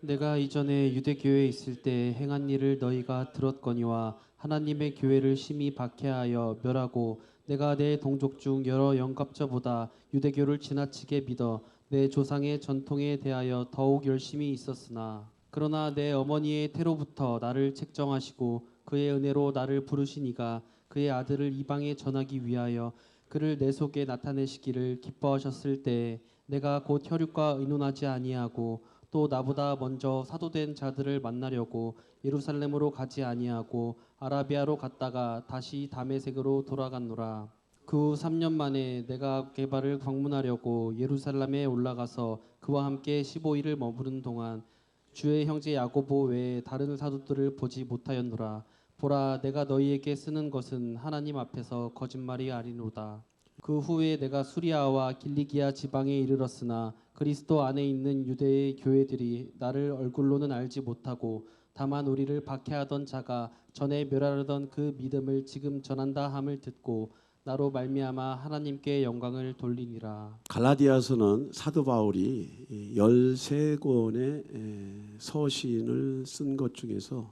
내가 이전에 유대교회에 있을 때 행한 일을 너희가 들었거니와 하나님의 교회를 심히 박해하여 멸하고 내가 내 동족 중 여러 영갑자보다 유대교를 지나치게 믿어 내 조상의 전통에 대하여 더욱 열심히 있었으나 그러나 내 어머니의 태로부터 나를 책정하시고 그의 은혜로 나를 부르시니가 그의 아들을 이방에 전하기 위하여 그를 내 속에 나타내시기를 기뻐하셨을 때에 내가 곧 혈육과 의논하지 아니하고 또 나보다 먼저 사도된 자들을 만나려고 예루살렘으로 가지 아니하고 아라비아로 갔다가 다시 다메섹으로 돌아갔노라. 그 후 3년 만에 내가 게바를 방문하려고 예루살렘에 올라가서 그와 함께 15일을 머무른 동안 주의 형제 야고보 외에 다른 사도들을 보지 못하였노라. 보라, 내가 너희에게 쓰는 것은 하나님 앞에서 거짓말이 아니로다. 그 후에 내가 수리아와 길리기아 지방에 이르렀으나 그리스도 안에 있는 유대의 교회들이 나를 얼굴로는 알지 못하고 다만 우리를 박해하던 자가 전에 멸하려던 그 믿음을 지금 전한다 함을 듣고 나로 말미암아 하나님께 영광을 돌리니라. 갈라디아서는 사도 바울이 13권의 서신을 쓴 것 중에서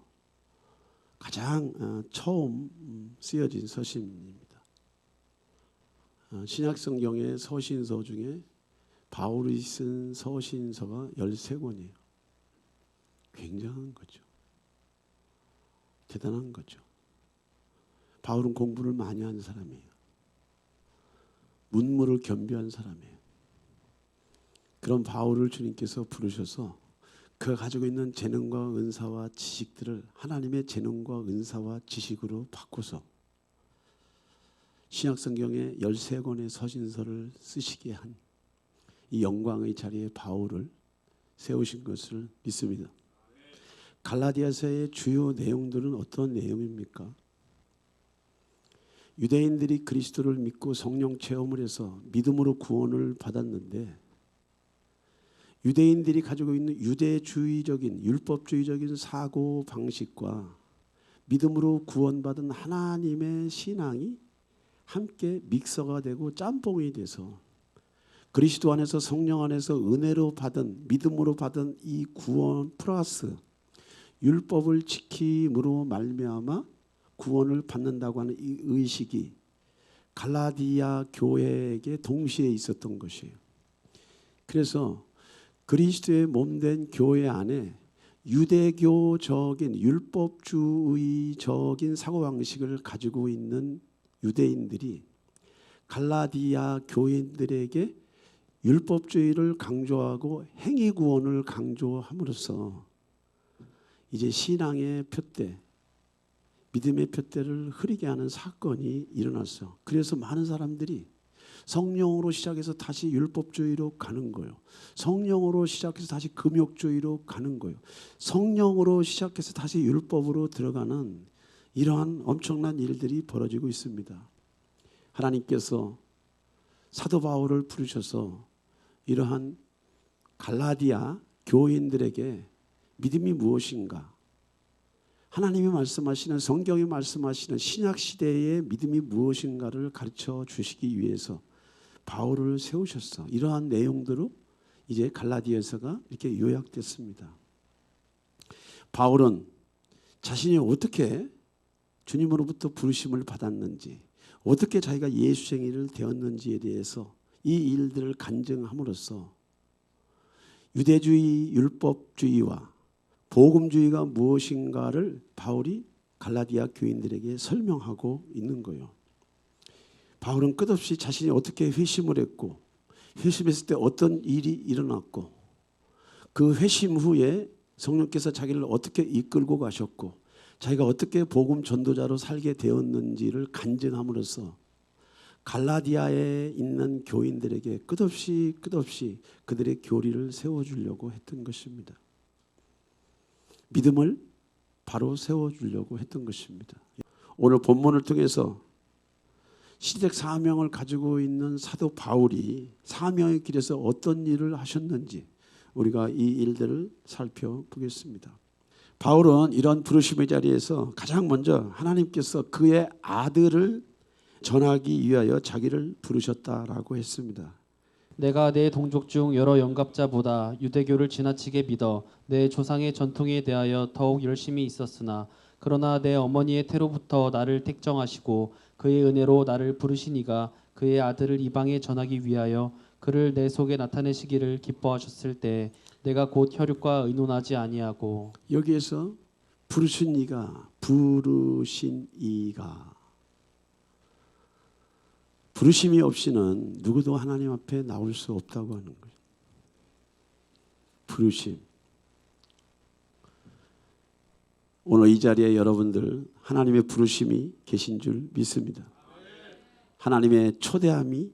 가장 처음 쓰여진 서신입니다. 신약 성경의 서신서 중에 바울이 쓴 서신서가 13권이에요. 굉장한 거죠. 대단한 거죠. 바울은 공부를 많이 한 사람이에요. 문무를 겸비한 사람이에요. 그런 바울을 주님께서 부르셔서 그가 가지고 있는 재능과 은사와 지식들을 하나님의 재능과 은사와 지식으로 바꿔서 신약 성경의 13권의 서신서를 쓰시게 한 이 영광의 자리에 바울을 세우신 것을 믿습니다. 갈라디아서의 주요 내용들은 어떤 내용입니까? 유대인들이 그리스도를 믿고 성령 체험을 해서 믿음으로 구원을 받았는데 유대인들이 가지고 있는 유대주의적인 율법주의적인 사고 방식과 믿음으로 구원받은 하나님의 신앙이 함께 믹서가 되고 짬뽕이 돼서 그리스도 안에서 성령 안에서 은혜로 받은 믿음으로 받은 이 구원 플러스 율법을 지킴으로 말미암아 구원을 받는다고 하는 이 의식이 갈라디아 교회에게 동시에 있었던 것이에요. 그래서 그리스도의 몸된 교회 안에 유대교적인 율법주의적인 사고방식을 가지고 있는 유대인들이 갈라디아 교인들에게 율법주의를 강조하고 행위구원을 강조함으로써 이제 신앙의 표대, 믿음의 표대를 흐리게 하는 사건이 일어났어. 그래서 많은 사람들이 성령으로 시작해서 다시 율법주의로 가는 거예요. 성령으로 시작해서 다시 금욕주의로 가는 거예요. 성령으로 시작해서 다시 율법으로 들어가는 이러한 엄청난 일들이 벌어지고 있습니다. 하나님께서 사도 바울을 부르셔서 이러한 갈라디아 교인들에게 믿음이 무엇인가? 하나님이 말씀하시는 성경이 말씀하시는 신약 시대의 믿음이 무엇인가를 가르쳐 주시기 위해서 바울을 세우셨어. 이러한 내용대로 이제 갈라디아서가 이렇게 요약됐습니다. 바울은 자신이 어떻게 주님으로부터 부르심을 받았는지, 어떻게 자기가 예수쟁이를 되었는지에 대해서 이 일들을 간증함으로써 유대주의, 율법주의와 복음주의가 무엇인가를 바울이 갈라디아 교인들에게 설명하고 있는 거예요. 바울은 끝없이 자신이 어떻게 회심을 했고 회심했을 때 어떤 일이 일어났고 그 회심 후에 성령께서 자기를 어떻게 이끌고 가셨고 자기가 어떻게 복음 전도자로 살게 되었는지를 간증함으로써 갈라디아에 있는 교인들에게 끝없이 그들의 교리를 세워주려고 했던 것입니다. 믿음을 바로 세워주려고 했던 것입니다. 오늘 본문을 통해서 시대적 사명을 가지고 있는 사도 바울이 사명의 길에서 어떤 일을 하셨는지 우리가 이 일들을 살펴보겠습니다. 바울은 이런 부르심의 자리에서 가장 먼저 하나님께서 그의 아들을 전하기 위하여 자기를 부르셨다라고 했습니다. 내가 내 동족 중 여러 영갑자보다 유대교를 지나치게 믿어 내 조상의 전통에 대하여 더욱 열심히 있었으나 그러나 내 어머니의 태로부터 나를 택정하시고 그의 은혜로 나를 부르시니가 그의 아들을 이방에 전하기 위하여 그를 내 속에 나타내시기를 기뻐하셨을 때 내가 곧 혈육과 의논하지 아니하고. 여기에서 부르신 이가 부르심이 없이는 누구도 하나님 앞에 나올 수 없다고 하는 거예요. 부르심. 오늘 이 자리에 여러분들 하나님의 부르심이 계신 줄 믿습니다. 하나님의 초대함이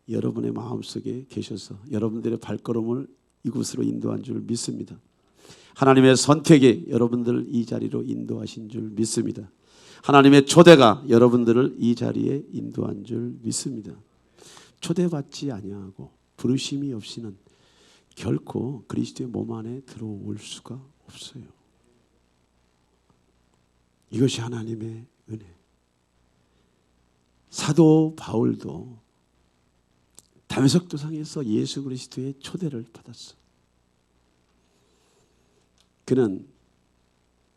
여러분의 마음속에 계셔서 여러분들의 발걸음을 이곳으로 인도한 줄 믿습니다. 하나님의 선택이 여러분들을 이 자리로 인도하신 줄 믿습니다. 하나님의 초대가 여러분들을 이 자리에 인도한 줄 믿습니다. 초대받지 아니하고 부르심이 없이는 결코 그리스도의 몸 안에 들어올 수가 없어요. 이것이 하나님의 은혜. 사도 바울도 다메섹 도상에서 예수 그리스도의 초대를 받았어. 그는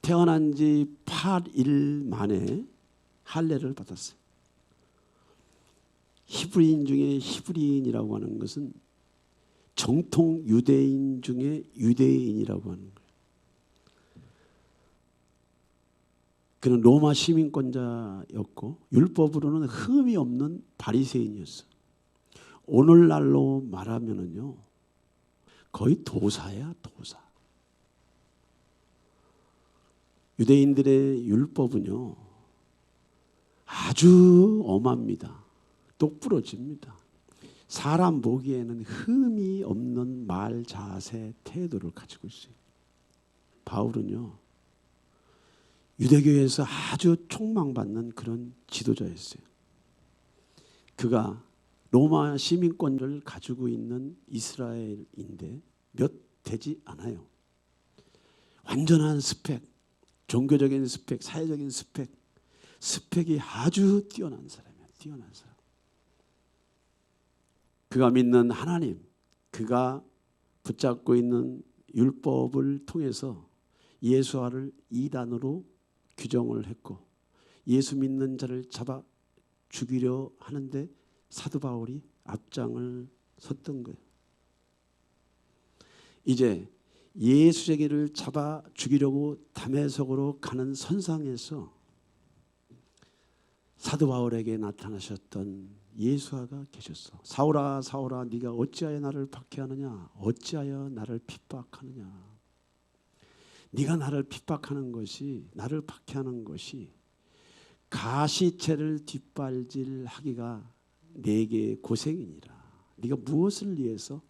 태어난 지 8일 만에 할례를 받았어요. 히브리인 중에 히브리인이라고 하는 것은 정통 유대인 중에 유대인이라고 하는 거예요. 그는 로마 시민권자였고 율법으로는 흠이 없는 바리새인이었어. 오늘날로 말하면은요, 거의 도사야, 도사. 유대인들의 율법은요, 아주 엄합니다. 똑부러집니다. 사람 보기에는 흠이 없는 말, 자세, 태도를 가지고 있어요. 바울은요, 유대교에서 아주 촉망받는 그런 지도자였어요. 그가 로마 시민권을 가지고 있는 이스라엘인데 몇 되지 않아요. 완전한 스펙, 종교적인 스펙, 사회적인 스펙이 아주 뛰어난 사람이야. 뛰어난 사람. 그가 믿는 하나님, 그가 붙잡고 있는 율법을 통해서 예수와를 이단으로 규정을 했고 예수 믿는 자를 잡아 죽이려 하는데 사도 바울이 앞장을 섰던 거예요. 이제 예수제기를 잡아 죽이려고 다메섹으로 가는 선상에서 사도 바울에게 나타나셨던 예수아가 계셨어. 사울아 사울아 네가 어찌하여 나를 박해하느냐, 어찌하여 나를 핍박하느냐. 네가 나를 핍박하는 것이, 나를 박해하는 것이 가시채를 뒷발질하기가 내게 고생이니라. 네가 무엇을 위해서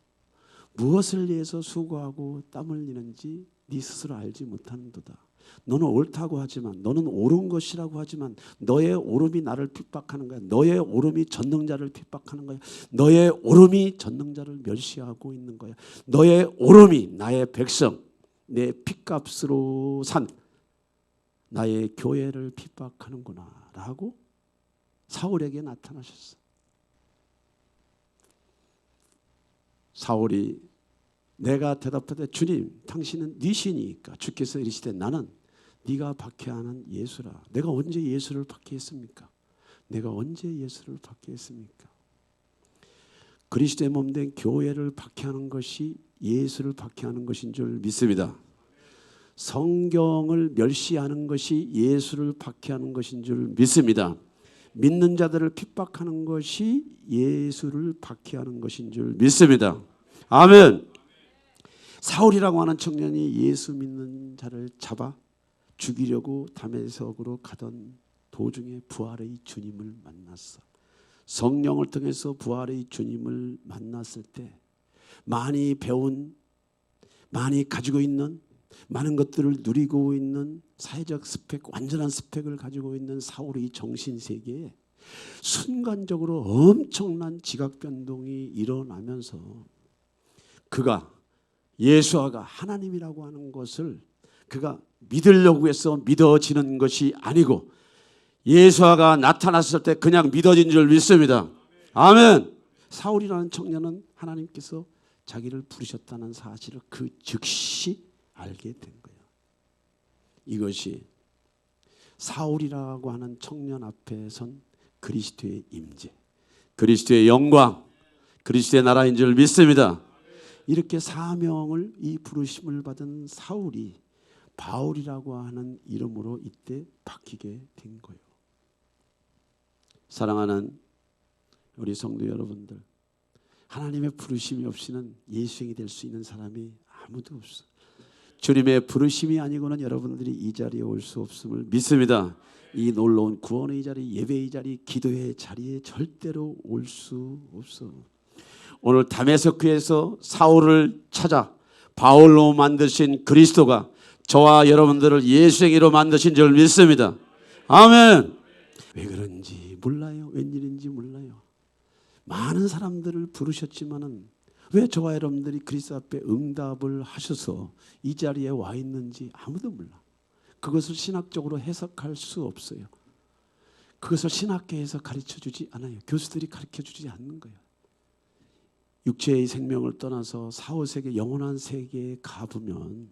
수고하고 땀을 흘리는지 네 스스로 알지 못하는도다. 너는 옳다고 하지만, 너는 옳은 것이라고 하지만 너의 옳음이 나를 핍박하는 거야. 너의 옳음이 전능자를 핍박하는 거야. 너의 옳음이 전능자를 멸시하고 있는 거야. 너의 옳음이 나의 백성, 내 핏값으로 산 나의 교회를 핍박하는구나 라고 사울에게 나타나셨어. 사울이 내가 대답하되 주님 당신은 네 신이니까 주께서 이르시되 나는 네가 박해하는 예수라. 내가 언제 예수를 박해했습니까? 내가 언제 예수를 박해했습니까? 그리스도의 몸된 교회를 박해하는 것이 예수를 박해하는 것인 줄 믿습니다. 성경을 멸시하는 것이 예수를 박해하는 것인 줄 믿습니다. 믿는 자들을 핍박하는 것이 예수를 박해하는 것인 줄 믿습니다. 아멘. 사울이라고 하는 청년이 예수 믿는 자를 잡아 죽이려고 다메섹으로 가던 도중에 부활의 주님을 만났어. 성령을 통해서 부활의 주님을 만났을 때 많이 배운, 많이 가지고 있는, 많은 것들을 누리고 있는 사회적 스펙, 완전한 스펙을 가지고 있는 사울의 정신세계에 순간적으로 엄청난 지각 변동이 일어나면서 그가 예수아가 하나님이라고 하는 것을 그가 믿으려고 해서 믿어지는 것이 아니고 예수아가 나타났을 때 그냥 믿어진 줄 믿습니다. 아멘. 사울이라는 청년은 하나님께서 자기를 부르셨다는 사실을 그 즉시 알게 된 거예요. 이것이 사울이라고 하는 청년 앞에 선 그리스도의 임재, 그리스도의 영광, 그리스도의 나라인 줄 믿습니다. 이렇게 사명을, 이 부르심을 받은 사울이 바울이라고 하는 이름으로 이때 바뀌게 된 거예요. 사랑하는 우리 성도 여러분들, 하나님의 부르심이 없이는 예수행이 될 수 있는 사람이 아무도 없어. 주님의 부르심이 아니고는 여러분들이 이 자리에 올 수 없음을 믿습니다. 이 놀라운 구원의 자리, 예배의 자리, 기도의 자리에 절대로 올 수 없어. 오늘 다메섹크에서 사울을 찾아 바울로 만드신 그리스도가 저와 여러분들을 예수행위로 만드신 줄 믿습니다. 아멘. 왜 그런지 몰라요. 웬일인지 몰라요. 많은 사람들을 부르셨지만은 왜 저와 여러분들이 그리스도 앞에 응답을 하셔서 이 자리에 와 있는지 아무도 몰라. 그것을 신학적으로 해석할 수 없어요. 그것을 신학계에서 가르쳐주지 않아요. 교수들이 가르쳐주지 않는 거예요. 육체의 생명을 떠나서 사후세계, 영원한 세계에 가보면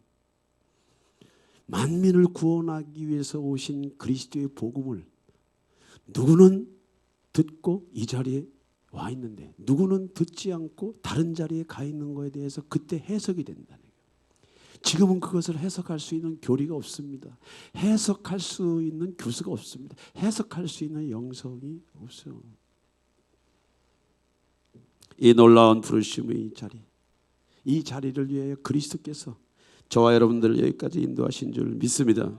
만민을 구원하기 위해서 오신 그리스도의 복음을 누구는 듣고 이 자리에 와 있는데 누구는 듣지 않고 다른 자리에 가 있는 것에 대해서 그때 해석이 된다는 거예요. 지금은 그것을 해석할 수 있는 교리가 없습니다. 해석할 수 있는 교수가 없습니다. 해석할 수 있는 영성이 없어요. 이 놀라운 부르심의 자리, 이 자리를 위하여 그리스도께서 저와 여러분들을 여기까지 인도하신 줄 믿습니다.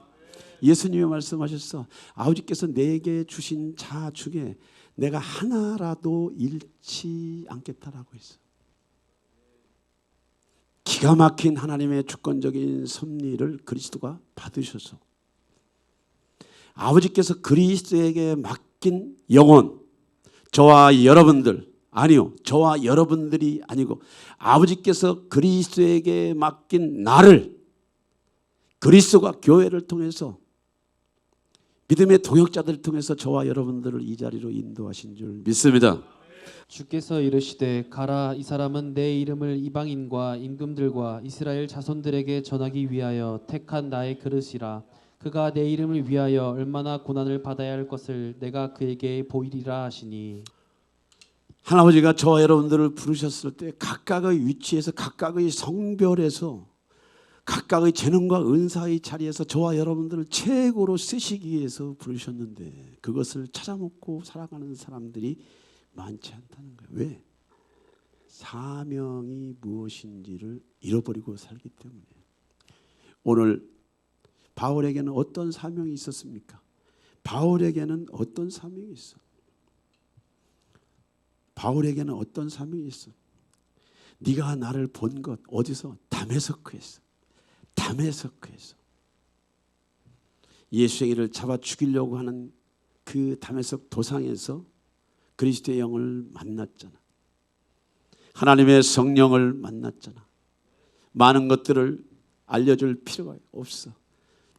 예수님이 말씀하셨어. 아버지께서 내게 주신 자 중에 내가 하나라도 잃지 않겠다라고 했어. 기가 막힌 하나님의 주권적인 섭리를 그리스도가 받으셔서 아버지께서 그리스도에게 맡긴 영혼, 저와 여러분들, 아니요, 저와 여러분들이 아니고 아버지께서 그리스도에게 맡긴 나를 그리스도가 교회를 통해서 믿음의 동역자들을 통해서 저와 여러분들을 이 자리로 인도하신 줄 믿습니다. 주께서 이르시되 가라, 이 사람은 내 이름을 이방인과 임금들과 이스라엘 자손들에게 전하기 위하여 택한 나의 그릇이라. 그가 내 이름을 위하여 얼마나 고난을 받아야 할 것을 내가 그에게 보이리라 하시니. 하나님아버지가 저와 여러분들을 부르셨을 때 각각의 위치에서 각각의 성별에서 각각의 재능과 은사의 자리에서 저와 여러분들을 최고로 쓰시기 위해서 부르셨는데 그것을 찾아먹고 살아가는 사람들이 많지 않다는 거예요. 왜? 사명이 무엇인지를 잃어버리고 살기 때문에. 오늘 바울에게는 어떤 사명이 있었습니까? 바울에게는 어떤 사명이 있어? 바울에게는 어떤 사명이 있어? 네가 나를 본 것 어디서? 다메섹크에서. 다메섹크에서 예수의를 잡아 죽이려고 하는 그 다메섹 도상에서 그리스도의 영을 만났잖아. 하나님의 성령을 만났잖아. 많은 것들을 알려줄 필요가 없어.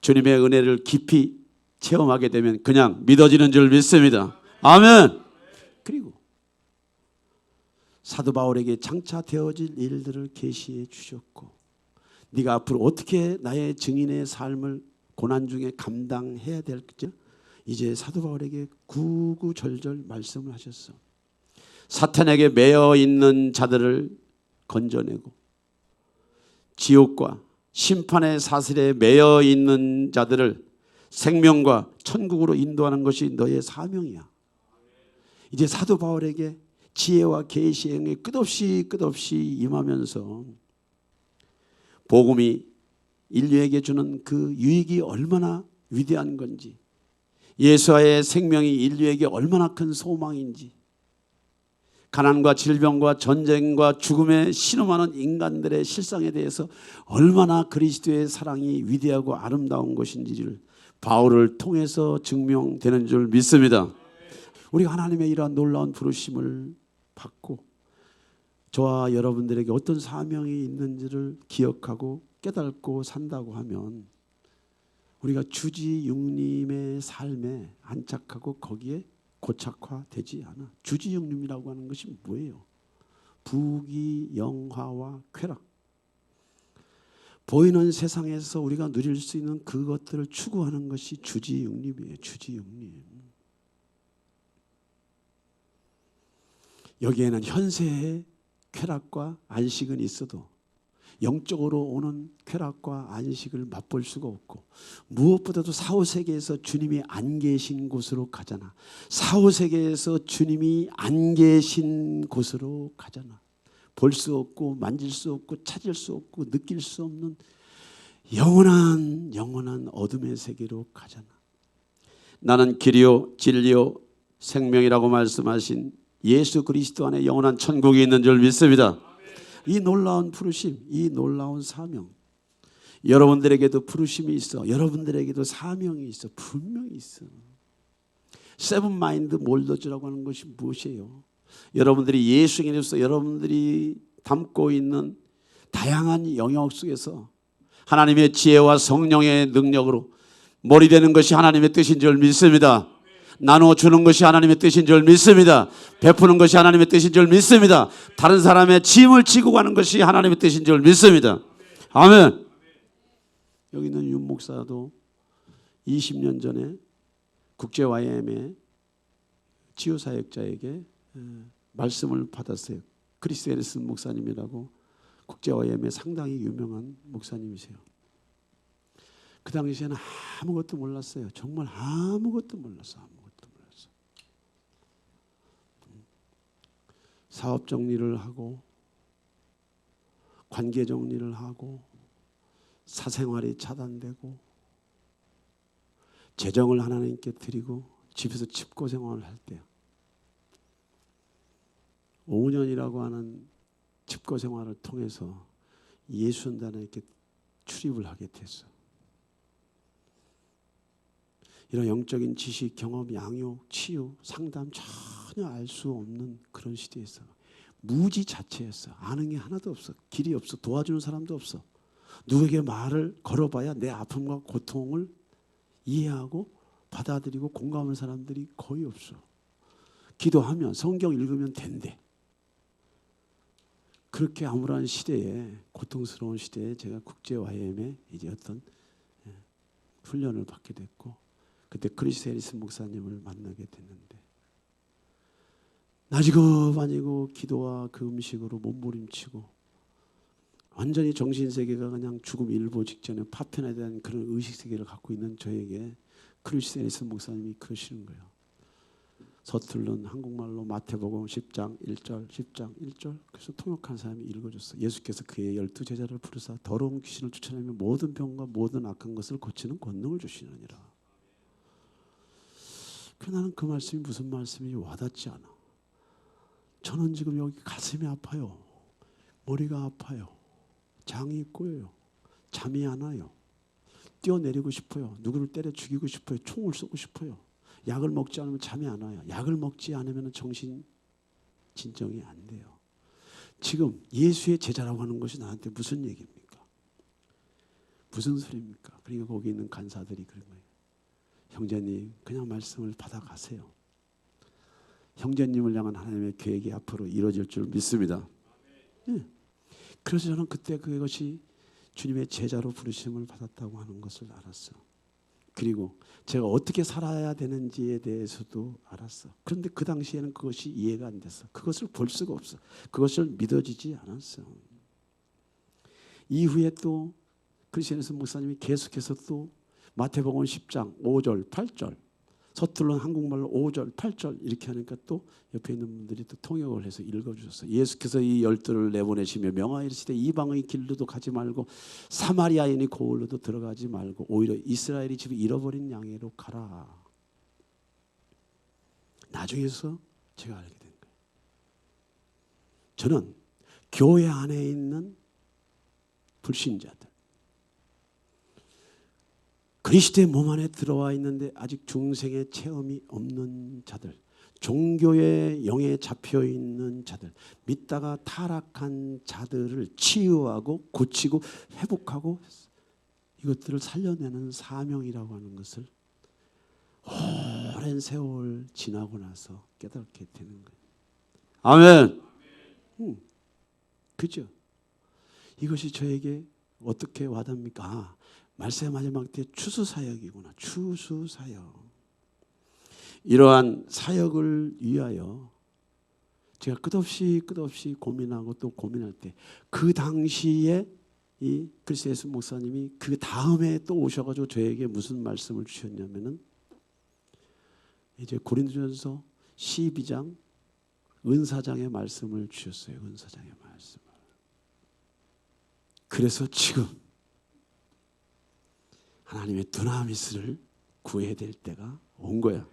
주님의 은혜를 깊이 체험하게 되면 그냥 믿어지는 줄 믿습니다. 아멘. 그리고 사도 바울에게 장차 되어질 일들을 계시해 주셨고 네가 앞으로 어떻게 나의 증인의 삶을 고난 중에 감당해야 될지 이제 사도 바울에게 구구절절 말씀을 하셨어. 사탄에게 매여 있는 자들을 건져내고 지옥과 심판의 사슬에 매여 있는 자들을 생명과 천국으로 인도하는 것이 너의 사명이야. 이제 사도 바울에게 지혜와 계시의 영이 끝없이 임하면서 복음이 인류에게 주는 그 유익이 얼마나 위대한 건지, 예수와의 생명이 인류에게 얼마나 큰 소망인지, 가난과 질병과 전쟁과 죽음에 신음하는 인간들의 실상에 대해서 얼마나 그리스도의 사랑이 위대하고 아름다운 것인지를 바울을 통해서 증명되는 줄 믿습니다. 우리가 하나님의 이러한 놀라운 부르심을 받고 저와 여러분들에게 어떤 사명이 있는지를 기억하고 깨닫고 산다고 하면 우리가 주지육림의 삶에 안착하고 거기에 고착화되지 않아. 주지육림이라고 하는 것이 뭐예요? 부귀, 영화와 쾌락, 보이는 세상에서 우리가 누릴 수 있는 그것들을 추구하는 것이 주지육림이에요. 주지육림. 여기에는 현세의 쾌락과 안식은 있어도 영적으로 오는 쾌락과 안식을 맛볼 수가 없고, 무엇보다도 사후세계에서 주님이 안 계신 곳으로 가잖아. 사후세계에서 주님이 안 계신 곳으로 가잖아. 볼 수 없고 만질 수 없고 찾을 수 없고 느낄 수 없는 영원한 어둠의 세계로 가잖아. 나는 길이요 진리요 생명이라고 말씀하신 예수 그리스도 안에 영원한 천국이 있는 줄 믿습니다. 이 놀라운 부르심, 이 놀라운 사명, 여러분들에게도 부르심이 있어. 여러분들에게도 사명이 있어. 분명히 있어. 세븐마인드 몰더즈라고 하는 것이 무엇이에요? 여러분들이 예수님으로서 여러분들이 담고 있는 다양한 영역 속에서 하나님의 지혜와 성령의 능력으로 머리 되는 것이 하나님의 뜻인 줄 믿습니다. 나눠주는 것이 하나님의 뜻인 줄 믿습니다. 베푸는 것이 하나님의 뜻인 줄 믿습니다. 다른 사람의 짐을 지고 가는 것이 하나님의 뜻인 줄 믿습니다. 아멘. 여기 있는 윤 목사도 20년 전에 국제 YM의 치유사역자에게 말씀을 받았어요. 크리스 에리슨 목사님이라고 국제 YM의 상당히 유명한 목사님이세요. 그 당시에는 아무것도 몰랐어요. 정말 아무것도 몰랐어. 사업 정리를 하고 관계 정리를 하고 사생활이 차단되고 재정을 하나님께 드리고 집에서 집고 생활을 할 때요. 5년이라고 하는 집고 생활을 통해서 예수연단에 이렇게 출입을 하게 됐어. 이런 영적인 지식, 경험, 양육, 치유, 상담 전혀 알 수 없는 그런 시대였어. 무지 자체였어. 아는 게 하나도 없어. 길이 없어. 도와주는 사람도 없어. 누구에게 말을 걸어봐야 내 아픔과 고통을 이해하고 받아들이고 공감하는 사람들이 거의 없어. 기도하면 성경 읽으면 된대. 그렇게 암울한 시대에, 고통스러운 시대에 제가 국제 YM에 이제 어떤 훈련을 받게 됐고, 그때 크리스 해리슨 목사님을 만나게 됐는데, 나지고 아니고 기도와 그 음식으로 몸부림치고 완전히 정신세계가 그냥 죽음 일보 직전에 파편에 대한 그런 의식세계를 갖고 있는 저에게 크리스 해리슨 목사님이 그러시는 거예요. 서툴른 한국말로 마태복음 10장 1절 10장 1절. 그래서 통역한 사람이 읽어줬어. 예수께서 그의 12제자를 부르사 더러운 귀신을 쫓아내며 모든 병과 모든 악한 것을 고치는 권능을 주시느니라. 그러나 나는 그 말씀이 무슨 말씀인지 와닿지 않아. 저는 지금 여기 가슴이 아파요. 머리가 아파요. 장이 꼬여요. 잠이 안 와요. 뛰어내리고 싶어요. 누구를 때려 죽이고 싶어요. 총을 쏘고 싶어요. 약을 먹지 않으면 잠이 안 와요. 약을 먹지 않으면 정신 진정이 안 돼요. 지금 예수의 제자라고 하는 것이 나한테 무슨 얘기입니까? 무슨 소리입니까? 그러니까 거기 있는 간사들이 그런 거예요. 형제님, 그냥 말씀을 받아가세요. 형제님을 향한 하나님의 계획이 앞으로 이루어질 줄 믿습니다. 네. 그래서 저는 그때 그것이 주님의 제자로 부르심을 받았다고 하는 것을 알았어. 그리고 제가 어떻게 살아야 되는지에 대해서도 알았어. 그런데 그 당시에는 그것이 이해가 안 됐어. 그것을 볼 수가 없어. 그것을 믿어지지 않았어. 이후에 또 크리스천에서 목사님이 계속해서 또 마태복음 10장 5절 8절 서툴른 한국말로 5절 8절 이렇게 하니까 또 옆에 있는 분들이 또 통역을 해서 읽어주셨어요. 예수께서 이 12를 내보내시며 명하이르시되 이방의 길로도 가지 말고 사마리아인의 고을로도 들어가지 말고 오히려 이스라엘이 집에 잃어버린 양으로 가라. 나중에서 제가 알게 된 거예요. 저는 교회 안에 있는 불신자들, 그리스도의 몸 안에 들어와 있는데 아직 중생의 체험이 없는 자들, 종교의 영에 잡혀 있는 자들, 믿다가 타락한 자들을 치유하고 고치고 회복하고 이것들을 살려내는 사명이라고 하는 것을 오랜 세월 지나고 나서 깨닫게 되는 거예요. 아멘. 그죠? 이것이 저에게 어떻게 와닿습니까? 말세 마지막 때 추수사역이구나. 추수사역. 이러한 사역을 위하여 제가 끝없이 고민하고 또 고민할 때 그 당시에 이 그리스 예수 목사님이 그 다음에 또 오셔가지고 저에게 무슨 말씀을 주셨냐면은 이제 고린도전서 12장 은사장의 말씀을 주셨어요. 은사장의 말씀을. 그래서 지금 하나님의 두나미스를 구해야 될 때가 온 거야.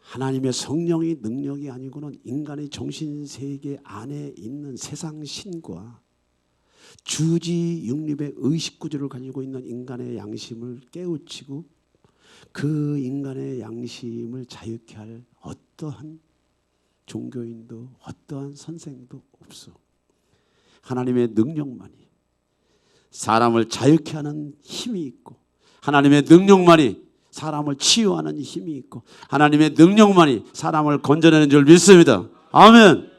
하나님의 성령의 능력이 아니고는 인간의 정신세계 안에 있는 세상 신과 주지 육립의 의식구조를 가지고 있는 인간의 양심을 깨우치고 그 인간의 양심을 자유케 할 어떠한 종교인도 어떠한 선생도 없어. 하나님의 능력만이 사람을 자유케 하는 힘이 있고 하나님의 능력만이 사람을 치유하는 힘이 있고 하나님의 능력만이 사람을 건져내는 줄 믿습니다. 아멘.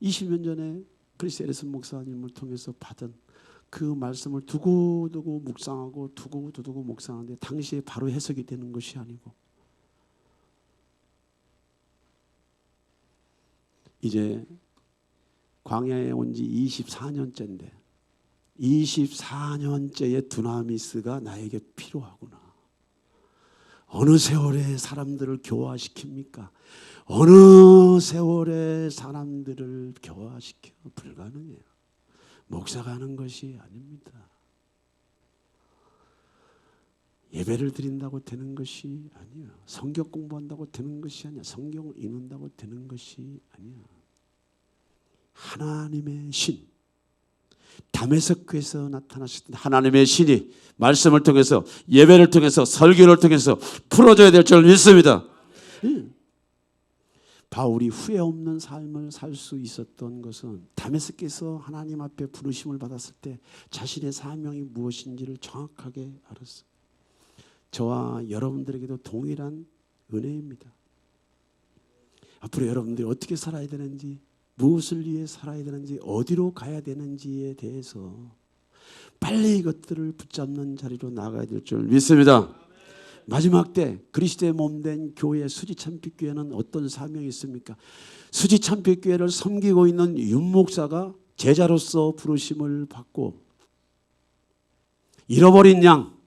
20년 전에 크리스 에리슨 목사님을 통해서 받은 그 말씀을 두고두고 묵상하고 두고두고 묵상하는데 당시에 바로 해석이 되는 것이 아니고 이제 광야에 온 지 24년째인데 24년째의 두나미스가 나에게 필요하구나. 어느 세월에 사람들을 교화시킵니까? 어느 세월에 사람들을 교화시켜? 불가능해요. 목사가 하는 것이 아닙니다. 예배를 드린다고 되는 것이 아니야. 성경 공부한다고 되는 것이 아니야. 성경을 읽는다고 되는 것이 아니야. 하나님의 신, 다메섹크에서 나타나셨던 하나님의 신이 말씀을 통해서 예배를 통해서 설교를 통해서 풀어줘야 될 줄 믿습니다. 바울이 후회 없는 삶을 살 수 있었던 것은 다메섹크에서 하나님 앞에 부르심을 받았을 때 자신의 사명이 무엇인지를 정확하게 알았어요. 저와 여러분들에게도 동일한 은혜입니다. 앞으로 여러분들이 어떻게 살아야 되는지, 무엇을 위해 살아야 되는지, 어디로 가야 되는지에 대해서 빨리 이것들을 붙잡는 자리로 나가야 될 줄 믿습니다. 마지막 때 그리스도의 몸된 교회 수지참빛교회는 어떤 사명이 있습니까? 수지참빛교회를 섬기고 있는 윤목사가 제자로서 부르심을 받고 잃어버린 양,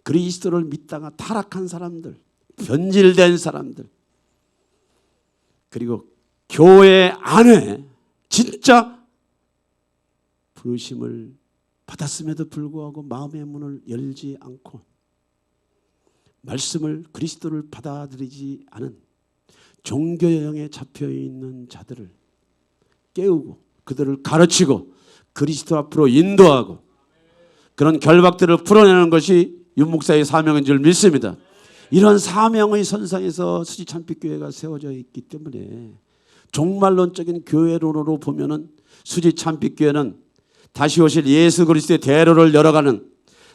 그리스도를 믿다가 타락한 사람들, 변질된 사람들, 그리고 교회 안에 진짜 부르심을 받았음에도 불구하고 마음의 문을 열지 않고 말씀을 그리스도를 받아들이지 않은 종교형에 잡혀있는 자들을 깨우고 그들을 가르치고 그리스도 앞으로 인도하고 그런 결박들을 풀어내는 것이 윤목사의 사명인 줄 믿습니다. 이런 사명의 선상에서 수지참빛교회가 세워져 있기 때문에 종말론적인 교회론으로 보면은 수지참빛교회는 다시 오실 예수 그리스도의 대로를 열어가는,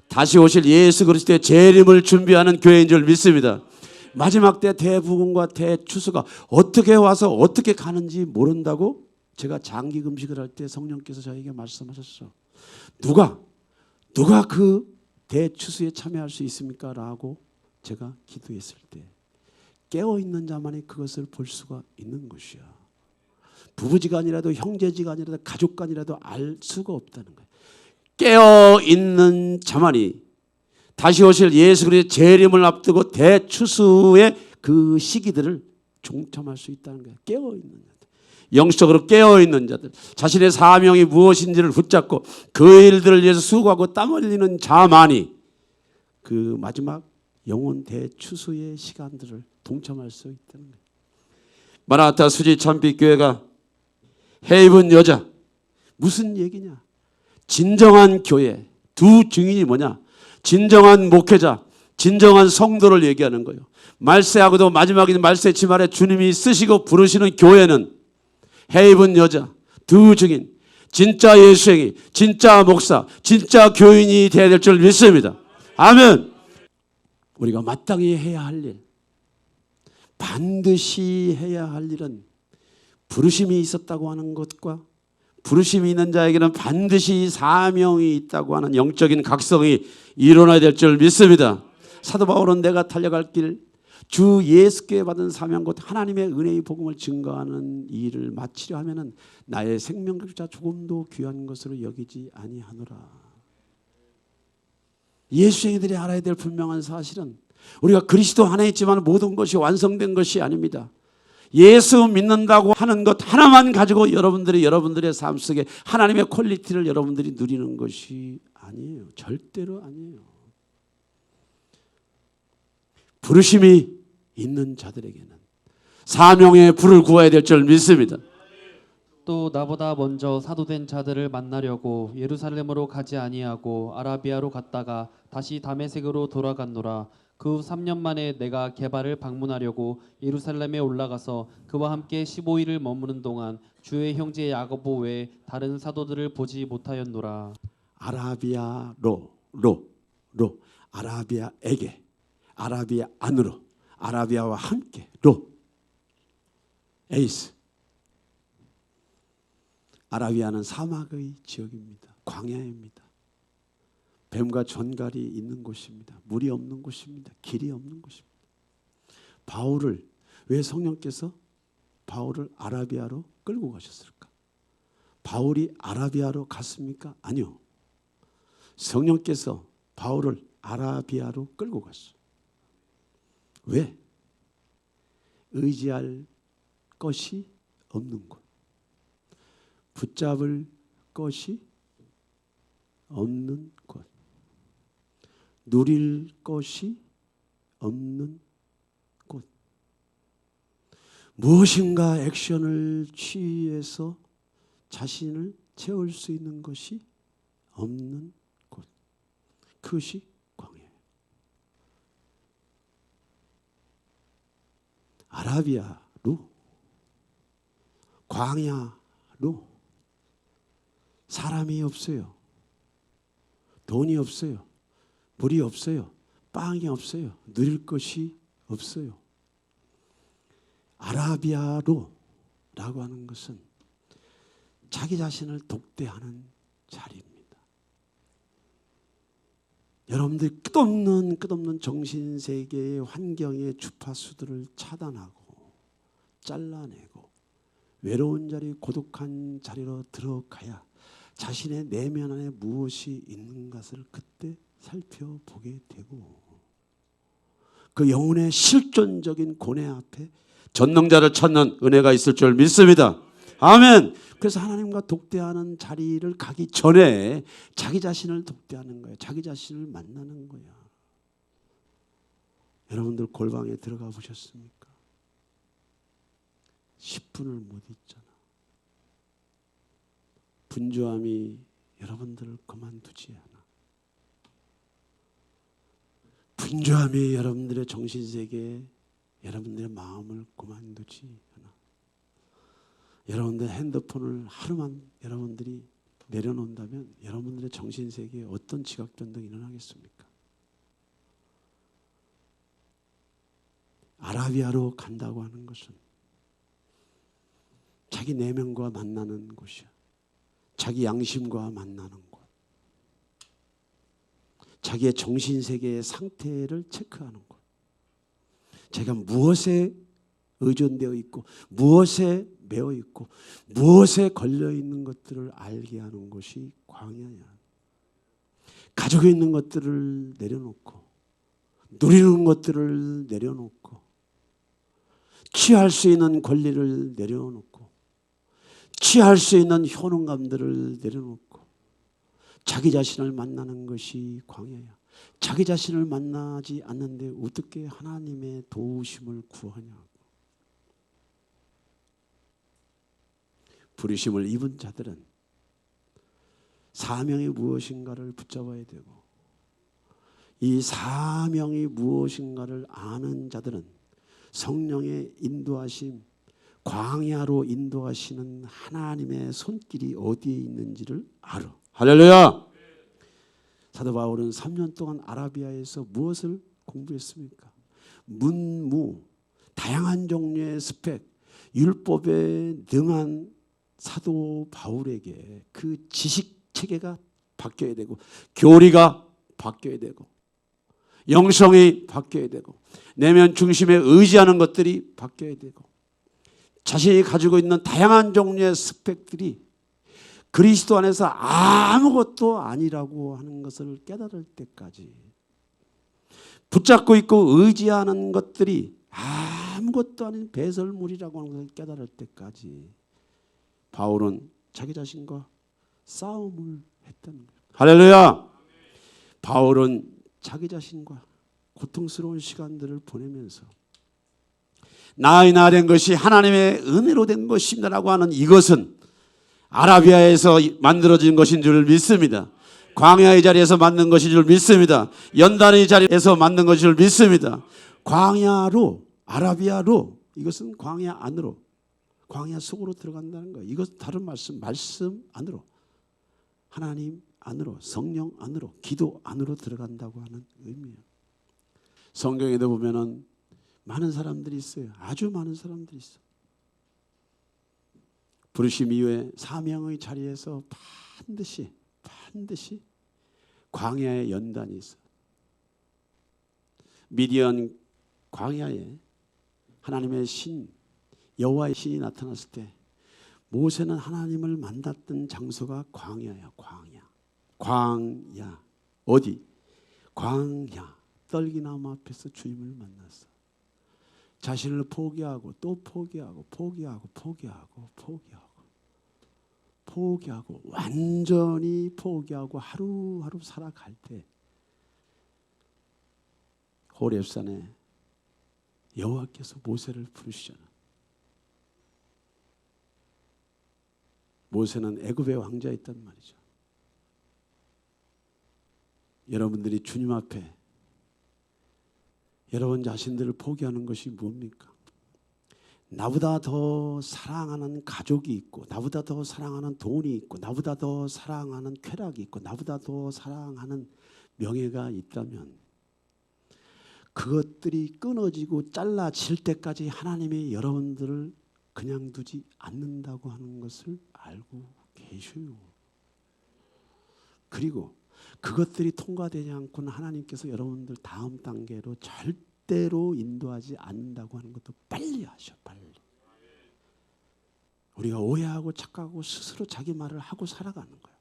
다시 오실 예수 그리스도의 재림을 준비하는 교회인 줄 믿습니다. 마지막 때 대부흥과 대추수가 어떻게 와서 어떻게 가는지 모른다고 제가 장기 금식을 할 때 성령께서 저에게 말씀하셨어. 누가 그 대추수에 참여할 수 있습니까? 라고 제가 기도했을 때 깨어있는 자만이 그것을 볼 수가 있는 것이야. 부부지간이라도 형제지간이라도 가족간이라도 알 수가 없다는 거예요. 깨어있는 자만이 다시 오실 예수 그리스도의 재림을 앞두고 대추수의 그 시기들을 종참할 수 있다는 거예요. 깨어있는 자들, 영적으로 깨어있는 자들, 자신의 사명이 무엇인지를 붙잡고 그 일들을 위해서 수고하고 땀 흘리는 자만이 그 마지막 영혼 대추수의 시간들을 동참할 수 있다는 거예요. 마라나타 수지참빛교회가 해입은 여자, 무슨 얘기냐? 진정한 교회, 두 증인이 뭐냐? 진정한 목회자, 진정한 성도를 얘기하는 거예요. 말세하고도 마지막인 말세 지말에 주님이 쓰시고 부르시는 교회는 해입은 여자, 두 증인, 진짜 예수행위, 진짜 목사, 진짜 교인이 되어야 될 줄 믿습니다. 아멘. 우리가 마땅히 해야 할 일, 반드시 해야 할 일은 부르심이 있었다고 하는 것과 부르심이 있는 자에게는 반드시 사명이 있다고 하는 영적인 각성이 일어나야 될 줄 믿습니다. 사도 바울은 내가 달려갈 길 주 예수께 받은 사명 곧 하나님의 은혜의 복음을 증거하는 일을 마치려 하면은 나의 생명조차 조금도 귀한 것으로 여기지 아니하노라. 예수쟁이들이 알아야 될 분명한 사실은 우리가 그리스도 안에 있지만 모든 것이 완성된 것이 아닙니다. 예수 믿는다고 하는 것 하나만 가지고 여러분들의 삶 속에 하나님의 퀄리티를 여러분들이 누리는 것이 아니에요. 절대로 아니에요. 부르심이 있는 자들에게는 사명의 불을 구해야 될 줄 믿습니다. 또 나보다 먼저 사도된 자들을 만나려고 예루살렘으로 가지 아니하고 아라비아로 갔다가 다시 다메섹으로 돌아갔노라. 그 후 3년 만에 내가 게바를 방문하려고 예루살렘에 올라가서 그와 함께 15일을 머무는 동안 주의 형제 야고보 외에 다른 사도들을 보지 못하였노라. 아라비아로 아라비아에게 아라비아 안으로 아라비아와 함께 에이스. 아라비아는 사막의 지역입니다. 광야입니다. 뱀과 전갈이 있는 곳입니다. 물이 없는 곳입니다. 길이 없는 곳입니다. 바울을 왜 성령께서 바울을 아라비아로 끌고 가셨을까? 바울이 아라비아로 갔습니까? 아니요. 성령께서 바울을 아라비아로 끌고 갔어요. 왜? 의지할 것이 없는 곳, 붙잡을 것이 없는 곳, 누릴 것이 없는 곳, 무엇인가 액션을 취해서 자신을 채울 수 있는 것이 없는 곳, 그것이 광야예요. 아라비아로, 광야로 사람이 없어요. 돈이 없어요. 물이 없어요. 빵이 없어요. 누릴 것이 없어요. 아라비아로라고 하는 것은 자기 자신을 독대하는 자리입니다. 여러분들이 끝없는 정신세계의 환경의 주파수들을 차단하고 잘라내고 외로운 자리, 고독한 자리로 들어가야 자신의 내면 안에 무엇이 있는 것을 그때 살펴보게 되고 그 영혼의 실존적인 고뇌 앞에 전능자를 찾는 은혜가 있을 줄 믿습니다. 아멘. 그래서 하나님과 독대하는 자리를 가기 전에 자기 자신을 독대하는 거예요. 자기 자신을 만나는 거야. 여러분들 골방에 들어가 보셨습니까? 10분을 못 있잖아. 분주함이 여러분들을 그만두지 않아. 분주함이 여러분들의 정신세계에 여러분들의 마음을 그만두지 않아. 여러분들 핸드폰을 하루만 여러분들이 내려놓는다면 여러분들의 정신세계에 어떤 지각전등이 일어나겠습니까? 아라비아로 간다고 하는 것은 자기 내면과 만나는 곳이야. 자기 양심과 만나는 곳. 자기의 정신세계의 상태를 체크하는 곳. 자기가 무엇에 의존되어 있고 무엇에 매어 있고 무엇에 걸려 있는 것들을 알게 하는 것이 광야야. 가지고 있는 것들을 내려놓고 누리는 것들을 내려놓고 취할 수 있는 권리를 내려놓고 취할 수 있는 효능감들을 내려놓고 자기 자신을 만나는 것이 광야야. 자기 자신을 만나지 않는데 어떻게 하나님의 도우심을 구하냐고. 부르심을 입은 자들은 사명이 무엇인가를 붙잡아야 되고 이 사명이 무엇인가를 아는 자들은 성령의 인도하심, 광야로 인도하시는 하나님의 손길이 어디에 있는지를 알아. 할렐루야. 사도 바울은 3년 동안 아라비아에서 무엇을 공부했습니까? 문무, 다양한 종류의 스펙, 율법에 능한 사도 바울에게 그 지식 체계가 바뀌어야 되고 교리가 바뀌어야 되고 영성이 바뀌어야 되고 내면 중심에 의지하는 것들이 바뀌어야 되고 자신이 가지고 있는 다양한 종류의 스펙들이 그리스도 안에서 아무것도 아니라고 하는 것을 깨달을 때까지 붙잡고 있고 의지하는 것들이 아무것도 아닌 배설물이라고 하는 것을 깨달을 때까지 바울은 자기 자신과 싸움을 했다는 거예요. 할렐루야. 바울은 자기 자신과 고통스러운 시간들을 보내면서 나의 나 된 것이 하나님의 은혜로 된 것입니다라고 하는 이것은 아라비아에서 만들어진 것인 줄 믿습니다. 광야의 자리에서 만든 것인 줄 믿습니다. 연단의 자리에서 만든 것인 줄 믿습니다. 광야로 아라비아로 이것은 광야 안으로 광야 속으로 들어간다는 거예요. 이것 다른 말씀 안으로 하나님 안으로 성령 안으로 기도 안으로 들어간다고 하는 의미예요. 성경에도 보면은 많은 사람들이 있어요. 아주 많은 사람들이 있어. 부르심 이후에 사명의 자리에서 반드시 광야의 연단이 있어. 미디안 광야에 하나님의 신 여호와의 신이 나타났을 때 모세는 하나님을 만났던 장소가 광야야. 광야 어디? 광야 떨기나무 앞에서 주님을 만났어. 자신을 포기하고 또 포기하고 완전히 포기하고 하루하루 살아갈 때 호렙산에 여호와께서 모세를 부르시잖아. 모세는 애굽의 왕자였단 말이죠. 여러분들이 주님 앞에 여러분 자신들을 포기하는 것이 뭡니까? 나보다 더 사랑하는 가족이 있고 나보다 더 사랑하는 돈이 있고 나보다 더 사랑하는 쾌락이 있고 나보다 더 사랑하는 명예가 있다면 그것들이 끊어지고 잘라질 때까지 하나님이 여러분들을 그냥 두지 않는다고 하는 것을 알고 계셔요. 그리고 그것들이 통과되지 않고는 하나님께서 여러분들 다음 단계로 절대로 인도하지 않는다고 하는 것도 빨리 아셔. 빨리. 우리가 오해하고 착각하고 스스로 자기 말을 하고 살아가는 거예요.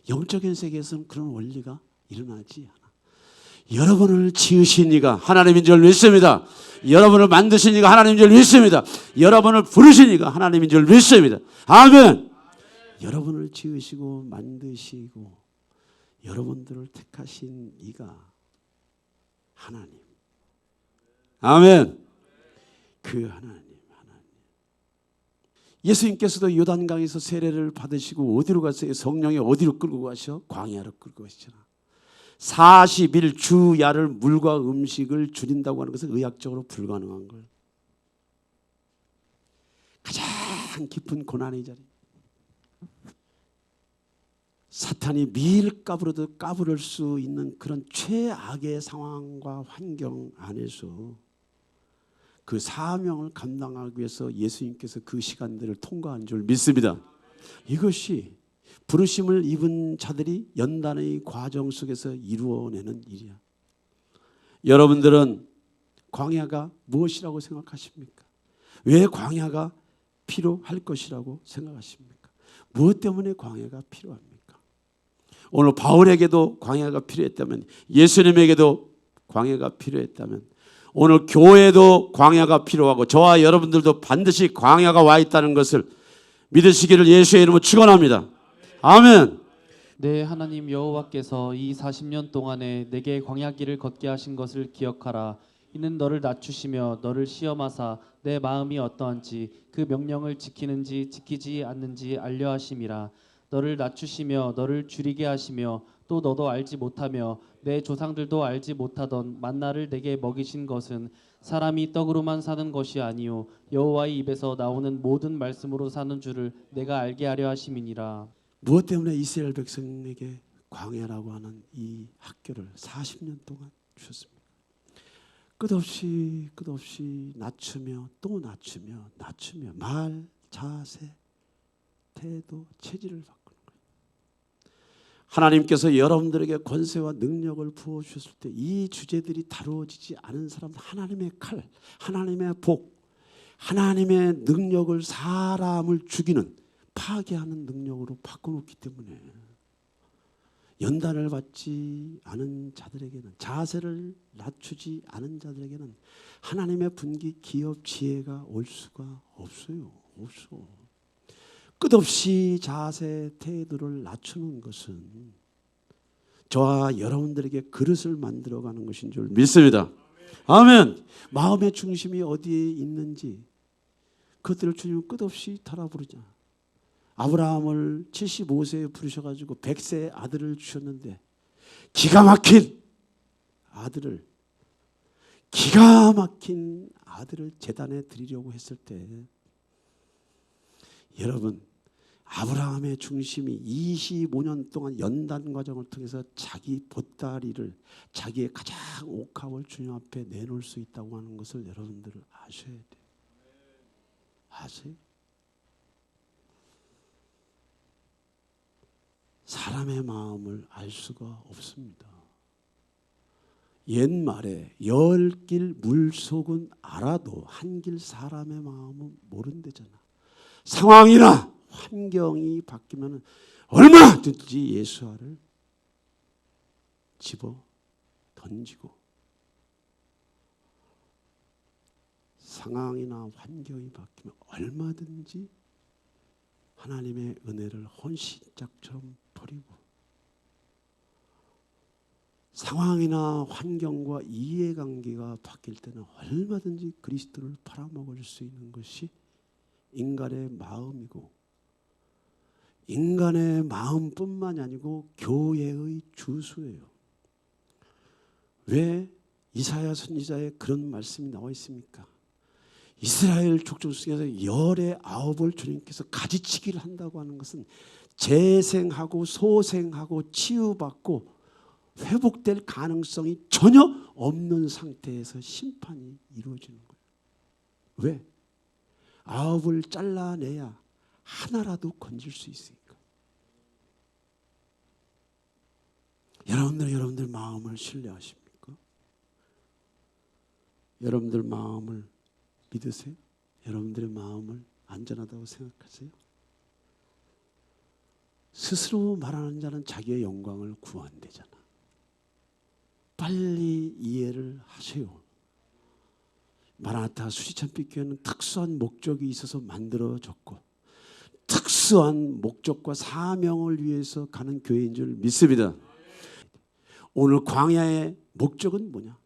영적인 세계에서는 그런 원리가 일어나지 않아. 여러분을 지으신 이가 하나님인 줄 믿습니다. 여러분을 만드신 이가 하나님인 줄 믿습니다. 여러분을 부르신 이가 하나님인 줄 믿습니다. 아멘. 여러분을 지으시고 만드시고 여러분들을 택하신 이가 하나님. 아멘. 그 하나님. 예수님께서도 요단강에서 세례를 받으시고 어디로 갔어요? 성령이 어디로 끌고 가셔? 광야로 끌고 가시잖아. 40일 주야를 물과 음식을 줄인다고 하는 것은 의학적으로 불가능한 걸. 가장 깊은 고난의 자리. 사탄이 밀가부르듯 까부를 수 있는 그런 최악의 상황과 환경 안에서 그 사명을 감당하기 위해서 예수님께서 그 시간들을 통과한 줄 믿습니다. 이것이 부르심을 입은 자들이 연단의 과정 속에서 이루어내는 일이야. 여러분들은 광야가 무엇이라고 생각하십니까? 왜 광야가 필요할 것이라고 생각하십니까? 무엇 때문에 광야가 필요합니까? 오늘 바울에게도 광야가 필요했다면, 예수님에게도 광야가 필요했다면, 오늘 교회도 광야가 필요하고 저와 여러분들도 반드시 광야가 와 있다는 것을 믿으시기를 예수의 이름으로 축원합니다. 아멘. 내 하나님 여호와께서 이 40년 동안에 내게 광야길을 걷게 하신 것을 기억하라. 이는 너를 낮추시며 너를 시험하사 내 마음이 어떠한지 그 명령을 지키는지 지키지 않는지 알려 하심이라. 너를 낮추시며 너를 줄이게 하시며 또 너도 알지 못하며 내 조상들도 알지 못하던 만나를 내게 먹이신 것은 사람이 떡으로만 사는 것이 아니요 여호와의 입에서 나오는 모든 말씀으로 사는 줄을 내가 알게 하려 하심이니라. 무엇 때문에 이스라엘 백성에게 광야라고 하는 이 학교를 40년 동안 주셨습니까? 끝없이 낮추며 또 낮추며 말, 자세, 태도, 체질을 바꾸는 거예요. 하나님께서 여러분들에게 권세와 능력을 부어주셨을 때 이 주제들이 다루어지지 않은 사람들, 하나님의 칼, 하나님의 복, 하나님의 능력을 사람을 죽이는, 파괴하는 능력으로 바꿔놓기 때문에 연단을 받지 않은 자들에게는, 자세를 낮추지 않은 자들에게는 하나님의 분기, 기업, 지혜가 올 수가 없어요. 없어. 끝없이 자세, 태도를 낮추는 것은 저와 여러분들에게 그릇을 만들어가는 것인 줄 믿습니다. 아멘. 마음의 중심이 어디에 있는지 그것들을 주님은 끝없이 달아부르자. 아브라함을 75세에 부르셔가지고 100세의 아들을 주셨는데 기가 막힌 아들을 제단에 드리려고 했을 때, 여러분, 아브라함의 중심이 25년 동안 연단 과정을 통해서 자기 보따리를, 자기의 가장 옥합을 주님 앞에 내놓을 수 있다고 하는 것을 여러분들은 아셔야 돼요. 아세요? 사람의 마음을 알 수가 없습니다. 옛말에 10길 물속은 알아도 한 길 사람의 마음은 모른대잖아. 상황이나 환경이 바뀌면 얼마든지 예수아를 집어 던지고, 상황이나 환경이 바뀌면 얼마든지 하나님의 은혜를 헌신짝처럼 버리고, 상황이나 환경과 이해관계가 바뀔 때는 얼마든지 그리스도를 팔아먹을 수 있는 것이 인간의 마음이고, 인간의 마음뿐만이 아니고 교회의 주수예요. 왜 이사야 선지자의 그런 말씀이 나와 있습니까? 이스라엘 족족 중에서 19을 주님께서 가지치기를 한다고 하는 것은 재생하고 소생하고 치유받고 회복될 가능성이 전혀 없는 상태에서 심판이 이루어지는 거예요. 왜? 9을 잘라내야 하나라도 건질 수 있으니까. 여러분들 마음을 신뢰하십니까? 여러분들 마음을 믿으세요? 여러분들의 마음을 안전하다고 생각하세요? 스스로 말하는 자는 자기의 영광을 구한대잖아. 빨리 이해를 하세요. 마라나타 수지찬빛교회는 특수한 목적이 있어서 만들어졌고, 특수한 목적과 사명을 위해서 가는 교회인 줄 믿습니다. 오늘 광야의 목적은 뭐냐?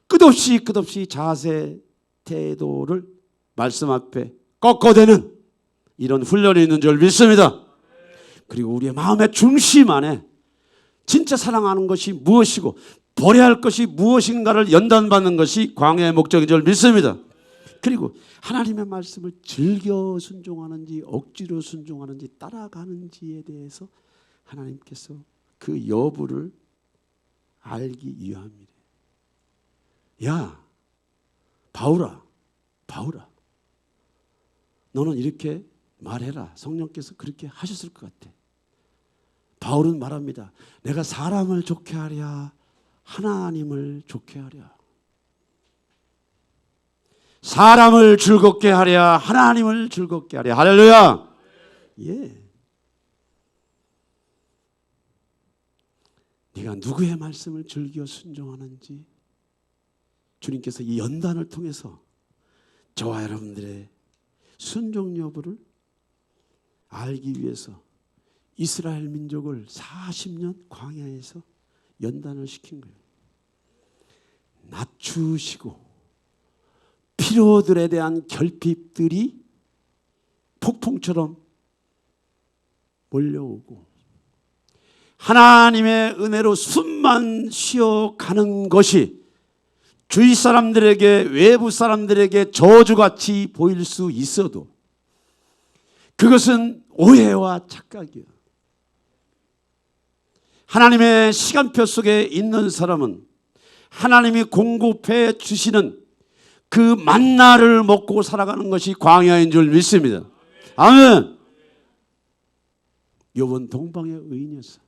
끝없이 자세, 태도를 말씀 앞에 꺾어대는 이런 훈련이 있는 줄 믿습니다. 그리고 우리의 마음의 중심 안에 진짜 사랑하는 것이 무엇이고 버려야 할 것이 무엇인가를 연단받는 것이 광야의 목적인 줄 믿습니다. 그리고 하나님의 말씀을 즐겨 순종하는지 억지로 순종하는지 따라가는지에 대해서 하나님께서 그 여부를 알기 위함이래. 야, 바울아, 너는 이렇게 말해라. 성령께서 그렇게 하셨을 것 같아. 바울은 말합니다. 내가 사람을 좋게 하랴, 하나님을 좋게 하랴. 사람을 즐겁게 하랴, 하나님을 즐겁게 하랴. 할렐루야. 예. 네가 누구의 말씀을 즐겨 순종하는지 주님께서 이 연단을 통해서 저와 여러분들의 순종 여부를 알기 위해서 이스라엘 민족을 40년 광야에서 연단을 시킨 거예요. 낮추시고 필요들에 대한 결핍들이 폭풍처럼 몰려오고 하나님의 은혜로 숨만 쉬어가는 것이 주위 사람들에게, 외부 사람들에게 저주같이 보일 수 있어도 그것은 오해와 착각이에요. 하나님의 시간표 속에 있는 사람은 하나님이 공급해 주시는 그 만나를 먹고 살아가는 것이 광야인 줄 믿습니다. 아멘. 욥은 동방의 의인이었어.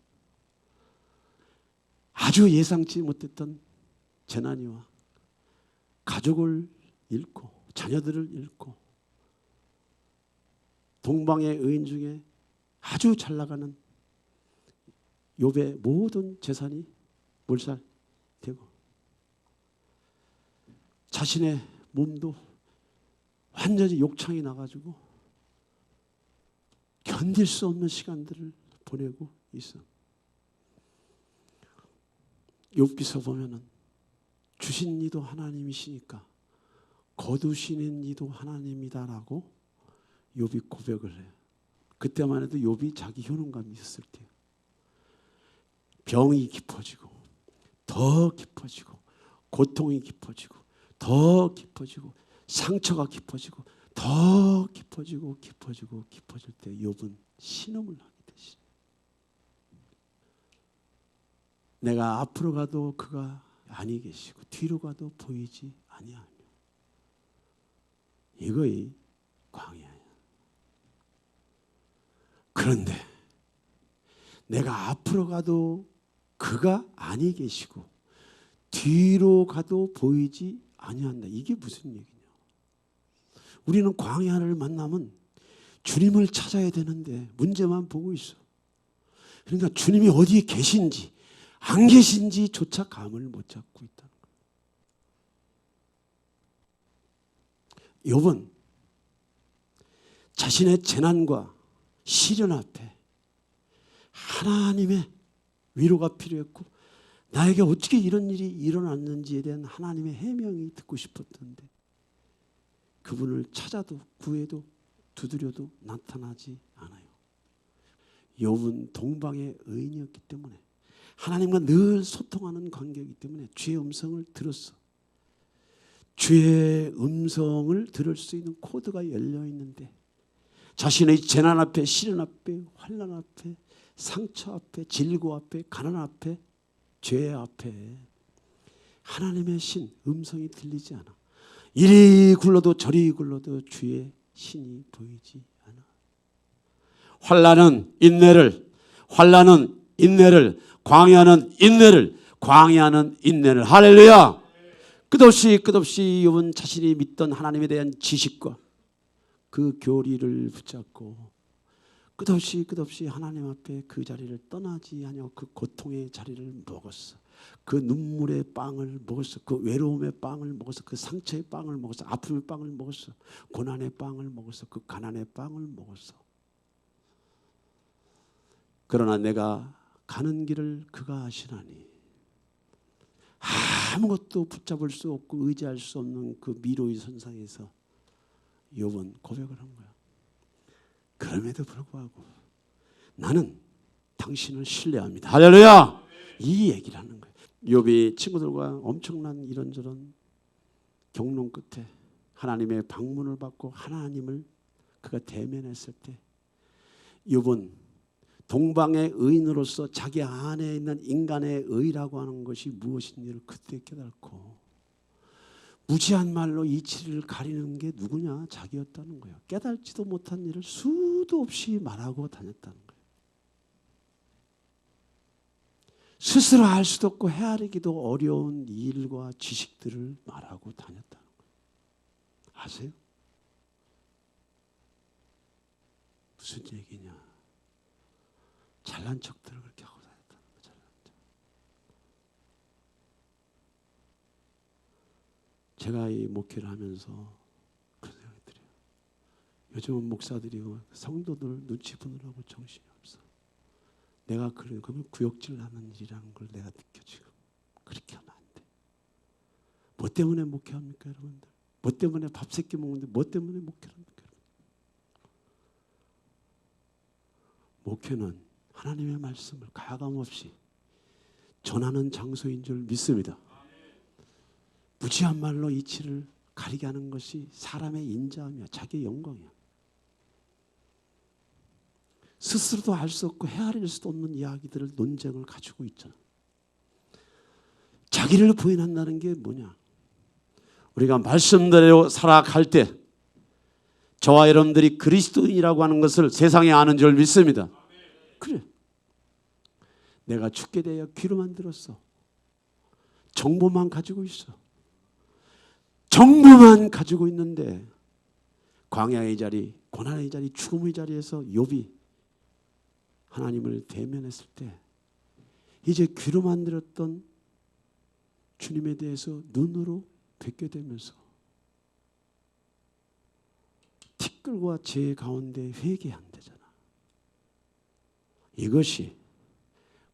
아주 예상치 못했던 재난이 와 가족을 잃고 자녀들을 잃고 동방의 의인 중에 아주 잘 나가는 욥의 모든 재산이 몰살되고 자신의 몸도 완전히 욕창이 나가지고 견딜 수 없는 시간들을 보내고 있어. 욥기서 보면은 주신 이도 하나님이시니까 거두시는 이도 하나님이다라고 욥이 고백을 해요. 그때만 해도 욥이 자기 효능감이 있었을 때요. 병이 깊어지고 더 깊어지고 고통이 깊어지고 더 깊어지고 상처가 깊어지고 더 깊어지고 깊어질 때 욥은 신음을 하게 되시. 내가 앞으로 가도 그가 아니 계시고 뒤로 가도 보이지 아니하며 이거이 광야야. 그런데 내가 앞으로 가도 그가 아니 계시고 뒤로 가도 보이지 아니한다. 이게 무슨 얘기냐? 우리는 광야를 만나면 주님을 찾아야 되는데 문제만 보고 있어. 그러니까 주님이 어디에 계신지 안 계신지조차 감을 못 잡고 있다는 거예요. 욥은 자신의 재난과 시련 앞에 하나님의 위로가 필요했고 나에게 어떻게 이런 일이 일어났는지에 대한 하나님의 해명이 듣고 싶었던데 그분을 찾아도 구해도 두드려도 나타나지 않아요. 욥은 동방의 의인이었기 때문에 하나님과 늘 소통하는 관계이기 때문에 주의 음성을 들었어. 주의 음성을 들을 수 있는 코드가 열려 있는데 자신의 재난 앞에 시련 앞에 환난 앞에 상처 앞에 질고 앞에 가난 앞에 죄 앞에 하나님의 신 음성이 들리지 않아. 이리 굴러도 저리 굴러도 주의 신이 보이지 않아. 환난은 인내를 광야는 인내를 할렐루야. 끝없이 욥은 자신이 믿던 하나님에 대한 지식과 그 교리를 붙잡고 끝없이 하나님 앞에 그 자리를 떠나지 아니하고 그 고통의 자리를 먹었어. 그 눈물의 빵을 먹었어. 그 외로움의 빵을 먹었어. 그 상처의 빵을 먹었어. 아픔의 빵을 먹었어. 고난의 빵을 먹었어. 그 가난의 빵을 먹었어. 그러나 내가 가는 길을 그가 아시나니 아무것도 붙잡을 수 없고 의지할 수 없는 그 미로의 선상에서 욥은 고백을 한 거야. 그럼에도 불구하고 나는 당신을 신뢰합니다. 할렐루야. 이 얘기를 하는 거예요. 욥이 친구들과 엄청난 이런저런 경론 끝에 하나님의 방문을 받고 하나님을 그가 대면했을 때 욥은 동방의 의인으로서 자기 안에 있는 인간의 의라고 하는 것이 무엇인지를 그때 깨닫고 무지한 말로 이치를 가리는 게 누구냐? 자기였다는 거예요. 깨닫지도 못한 일을 수도 없이 말하고 다녔다는 거예요. 스스로 알 수도 없고 헤아리기도 어려운 일과 지식들을 말하고 다녔다는 거예요. 아세요? 무슨 얘기냐? 잘난 척들을 그렇게 하고 다녔다는 거예요. 잘난 척. 제가 이 목회를 하면서 그런 생각이 들어요. 요즘은 목사들이 성도들 눈치 보느라고 정신이 없어. 내가 그러면 구역질하는 일이라는 걸 내가 느껴 지금. 그렇게 하면 안 돼. 뭐 때문에 목회합니까 여러분들? 뭐 때문에 밥 새끼 먹는데 뭐 때문에 목회를 합니까 여러분? 목회는 하나님의 말씀을 가감 없이 전하는 장소인 줄 믿습니다. 무지한 말로 이치를 가리게 하는 것이 사람의 인자하며 자기의 영광이야. 스스로도 알 수 없고 헤아릴 수도 없는 이야기들을 논쟁을 가지고 있잖아. 자기를 부인한다는 게 뭐냐? 우리가 말씀대로 살아갈 때 저와 여러분들이 그리스도인이라고 하는 것을 세상에 아는 줄 믿습니다. 그래. 내가 죽게 되어 귀로만 들었어. 정보만 가지고 있어. 정보만 가지고 있는데 광야의 자리, 고난의 자리, 죽음의 자리에서 욥이 하나님을 대면했을 때 이제 귀로만 들었던 주님에 대해서 눈으로 뵙게 되면서 티끌과 재 가운데 회개한대잖아. 이것이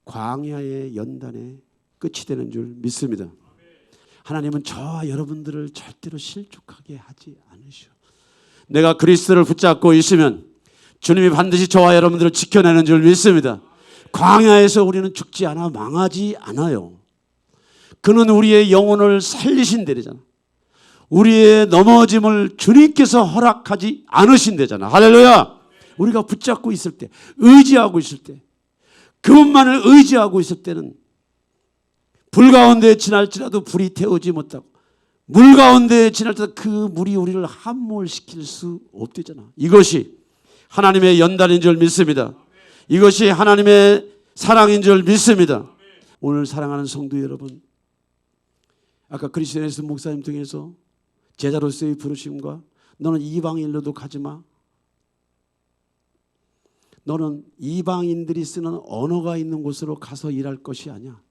광야의 연단의 끝이 되는 줄 믿습니다. 하나님은 저와 여러분들을 절대로 실족하게 하지 않으시오. 내가 그리스도를 붙잡고 있으면 주님이 반드시 저와 여러분들을 지켜내는 줄 믿습니다. 광야에서 우리는 죽지 않아 망하지 않아요. 그는 우리의 영혼을 살리신대잖아. 우리의 넘어짐을 주님께서 허락하지 않으신대잖아. 할렐루야. 우리가 붙잡고 있을 때, 의지하고 있을 때, 그분만을 의지하고 있을 때는 불 가운데 지날지라도 불이 태우지 못하고 물 가운데 지날지라도 그 물이 우리를 함몰시킬 수 없대잖아. 이것이 하나님의 연단인 줄 믿습니다. 이것이 하나님의 사랑인 줄 믿습니다. 오늘 사랑하는 성도 여러분, 아까 그리스도인에서 목사님 통해서 제자로서의 부르심과 너는 이방인으로도 가지 마. 너는 이방인들이 쓰는 언어가 있는 곳으로 가서 일할 것이 아니야.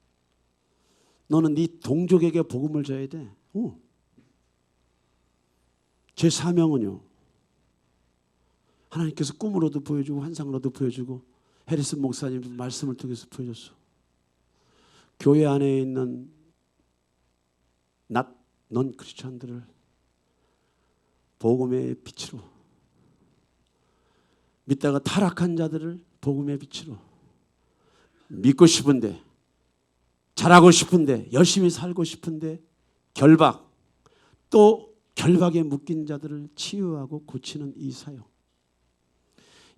너는 네 동족에게 복음을 전해야 돼. 제 사명은요, 하나님께서 꿈으로도 보여주고 환상으로도 보여주고 해리슨 목사님 말씀을 통해서 보여줬어. 교회 안에 있는 넌 크리스천들을 복음의 빛으로, 믿다가 타락한 자들을 복음의 빛으로, 믿고 싶은데, 잘하고 싶은데, 열심히 살고 싶은데 결박, 또 결박에 묶인 자들을 치유하고 고치는 이 사역,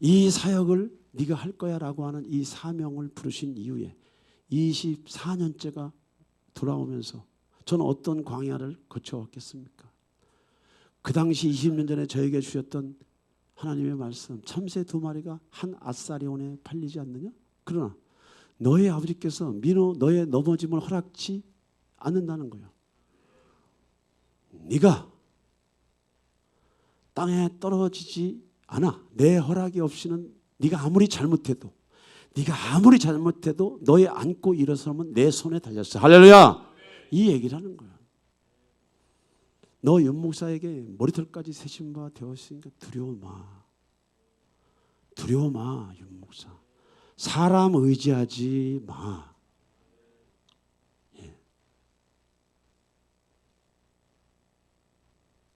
이 사역을 네가 할 거야 라고 하는 이 사명을 부르신 이후에 24년째가 돌아오면서 저는 어떤 광야를 거쳐왔겠습니까? 그 당시 20년 전에 저에게 주셨던 하나님의 말씀, 참새 2마리가 한 아사리온에 팔리지 않느냐? 그러나 너의 아버지께서 너의 넘어짐을 허락치 않는다는 거예요. 네가 땅에 떨어지지 않아. 내 허락이 없이는 네가 아무리 잘못해도 너의 안고 일어서면 내 손에 달렸어. 할렐루야. 이 얘기를 하는 거야. 너 연목사에게 머리털까지 새신 바 되었으니까 두려워 마 연목사. 사람 의지하지 마.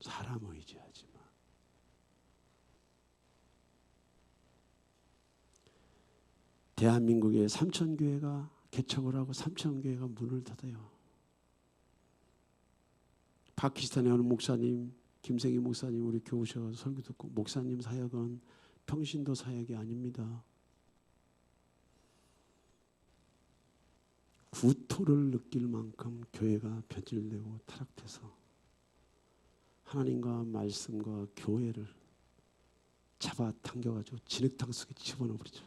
사람 의지하지 마. 대한민국에 3,000교회가 개척을 하고 3,000교회가 문을 닫아요. 파키스탄에 어느 목사님, 김생희 목사님 우리 교회 오셔서 설교 듣고, 목사님 사역은 평신도 사역이 아닙니다. 구토를 느낄 만큼 교회가 변질되고 타락돼서 하나님과 말씀과 교회를 잡아당겨가지고 진흙탕 속에 집어넣어버리죠.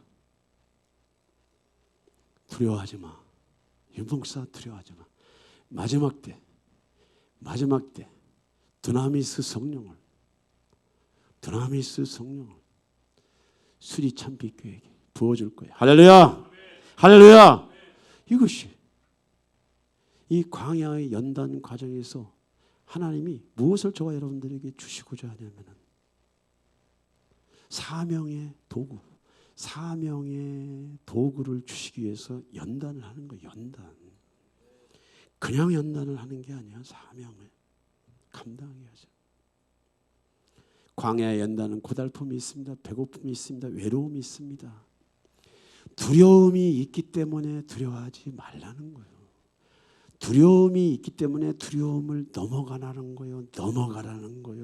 두려워하지 마. 윤목사 두려워하지 마. 마지막 때 드나미스 성령을 수리참빛교회에게 부어줄 거예요. 할렐루야. 할렐루야. 이것이 이 광야의 연단 과정에서 하나님이 무엇을 저와 여러분들에게 주시고자 하냐면 사명의 도구를 주시기 위해서 연단을 하는 거예요. 그냥 연단을 하는 게 아니야. 사명을 감당하게 하죠. 광야의 연단은 고달픔이 있습니다. 배고픔이 있습니다. 외로움이 있습니다. 두려움이 있기 때문에 두려워하지 말라는 거예요. 두려움이 있기 때문에 두려움을 넘어가라는 거예요. 넘어가라는 거예요.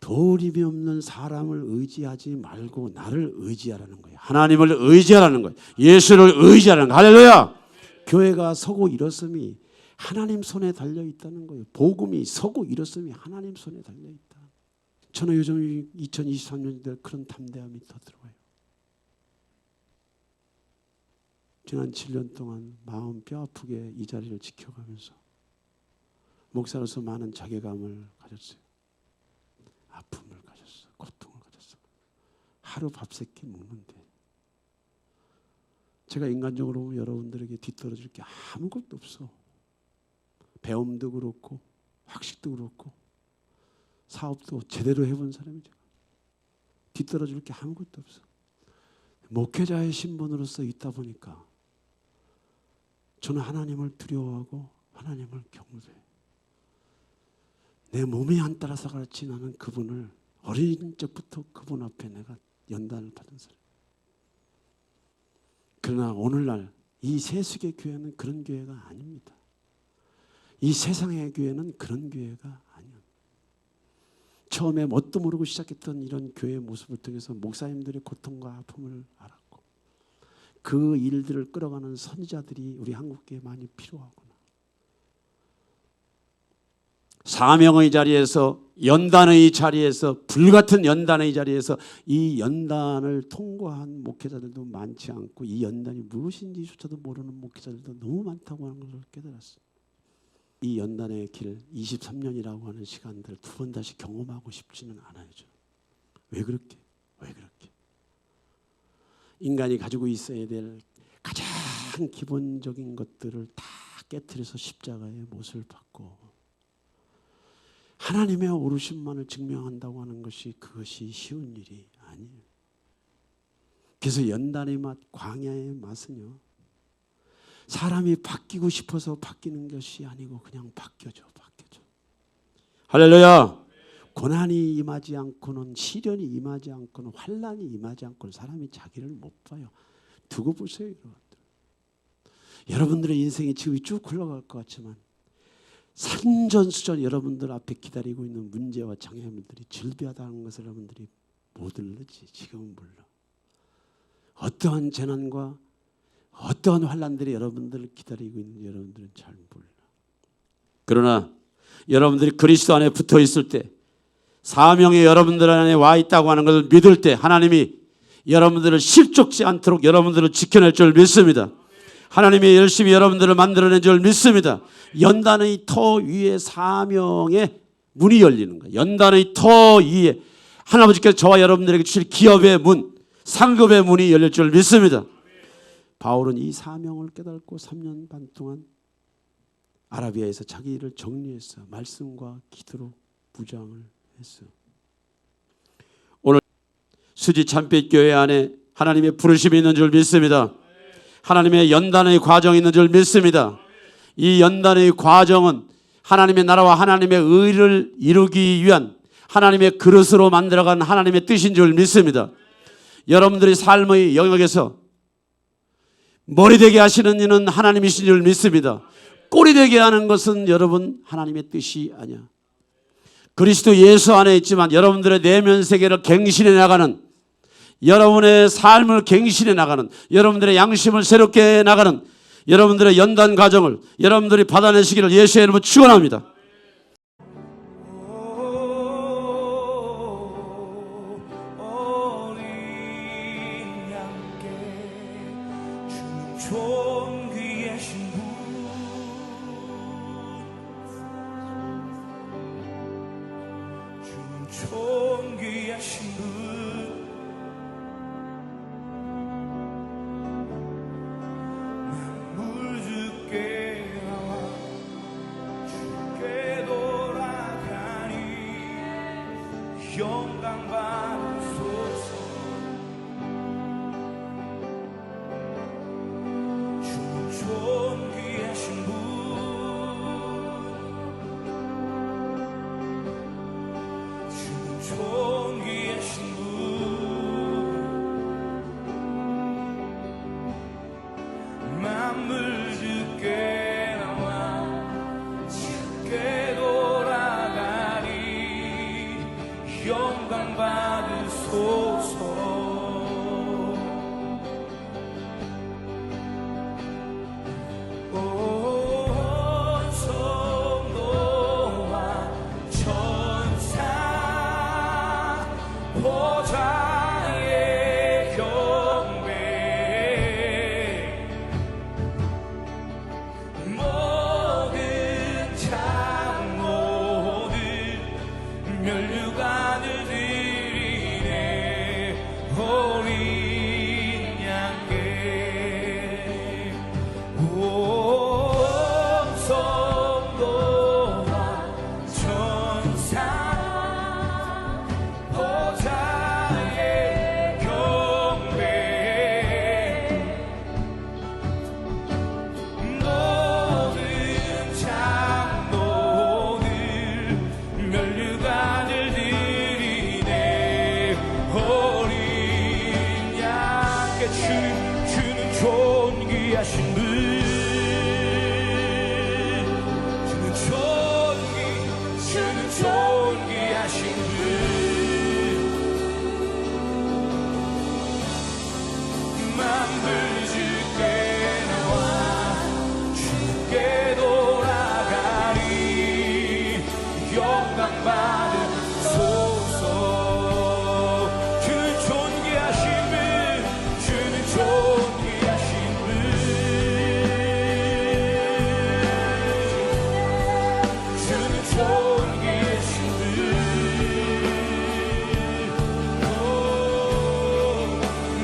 도림이 없는 사람을 의지하지 말고 나를 의지하라는 거예요. 하나님을 의지하라는 거예요. 예수를 의지하라는 거예요. 할렐루야. 교회가 서고 일었음이 하나님 손에 달려 있다는 거예요. 복음이 서고 일었음이 하나님 손에 달려 있다. 저는 요즘 2023년에 그런 담대함이 더 들어와요. 지난 7년 동안 마음 뼈아프게 이 자리를 지켜가면서 목사로서 많은 자괴감을 가졌어요. 아픔을 가졌어. 고통을 가졌어. 하루 밥 세 끼 먹는데 제가 인간적으로 보면 여러분들에게 뒤떨어질 게 아무것도 없어. 배움도 그렇고 학식도 그렇고 사업도 제대로 해본 사람이죠. 뒤떨어질 게 아무것도 없어. 목회자의 신분으로서 있다 보니까 저는 하나님을 두려워하고 하나님을 경외해. 내 몸에 안 따라서 그렇지 나는 그분을 어린 적부터 그분 앞에 내가 연단을 받은 사람. 그러나 오늘날 이 세속의 교회는 그런 교회가 아닙니다. 이 세상의 교회는 그런 교회가 아니야. 처음에 뭣도 모르고 시작했던 이런 교회의 모습을 통해서 목사님들의 고통과 아픔을 알았고 그 일들을 끌어가는 선지자들이 우리 한국교회에 많이 필요하구나. 사명의 자리에서 연단의 자리에서 불같은 연단의 자리에서 이 연단을 통과한 목회자들도 많지 않고 이 연단이 무엇인지조차도 모르는 목회자들도 너무 많다고 하는 것을 깨달았어요. 이 연단의 길 23년이라고 하는 시간들을 두 번 다시 경험하고 싶지는 않아요. 왜 그렇게? 인간이 가지고 있어야 될 가장 기본적인 것들을 다 깨트려서 십자가의 못을 받고 하나님의 오르심만을 증명한다고 하는 것이 그것이 쉬운 일이 아니에요. 그래서 연단의 맛, 광야의 맛은요. 사람이 바뀌고 싶어서 바뀌는 것이 아니고 그냥 바뀌어져. 할렐루야. 고난이 임하지 않고는 시련이 임하지 않고는 환난이 임하지 않고는 사람이 자기를 못 봐요. 두고 보세요. 여러분들. 여러분들의 인생이 지금 쭉 흘러갈 것 같지만 산전수전 여러분들 앞에 기다리고 있는 문제와 장애물들이 질비하다는 것을 여러분들이 못 알지. 지금은 몰라. 어떠한 재난과 어떠한 환난들이 여러분들을 기다리고 있는지 여러분들은 잘 몰라. 그러나 여러분들이 그리스도 안에 붙어 있을 때 사명이 여러분들 안에 와 있다고 하는 것을 믿을 때 하나님이 여러분들을 실족지 않도록 여러분들을 지켜낼 줄 믿습니다. 하나님이 열심히 여러분들을 만들어낸 줄 믿습니다. 연단의 터 위에 사명의 문이 열리는 거예요. 연단의 터 위에 하나님께서 저와 여러분들에게 주실 기업의 문, 상급의 문이 열릴 줄 믿습니다. 바울은 이 사명을 깨닫고 3년 반 동안 아라비아에서 자기 일을 정리했어. 말씀과 기도로 무장을 했어. 오늘 수지 참빛교회 안에 하나님의 부르심이 있는 줄 믿습니다. 하나님의 연단의 과정이 있는 줄 믿습니다. 이 연단의 과정은 하나님의 나라와 하나님의 의를 이루기 위한 하나님의 그릇으로 만들어간 하나님의 뜻인 줄 믿습니다. 여러분들의 삶의 영역에서 머리 되게 하시는 이는 하나님이신 줄 믿습니다. 꼬리 되게 하는 것은 여러분 하나님의 뜻이 아니야. 그리스도 예수 안에 있지만 여러분들의 내면 세계를 갱신해 나가는, 여러분의 삶을 갱신해 나가는, 여러분들의 양심을 새롭게 나가는 여러분들의 연단 과정을 여러분들이 받아내시기를 예수의 이름으로 축원합니다. 영광 받으소서. 주 존귀 존귀하신 분 주는 존귀하신 분 만물 주께 나와 주께 돌아가리 영광 받으소서 주는 존귀하신 분 주는 존귀하신 분 주는 존귀하신 분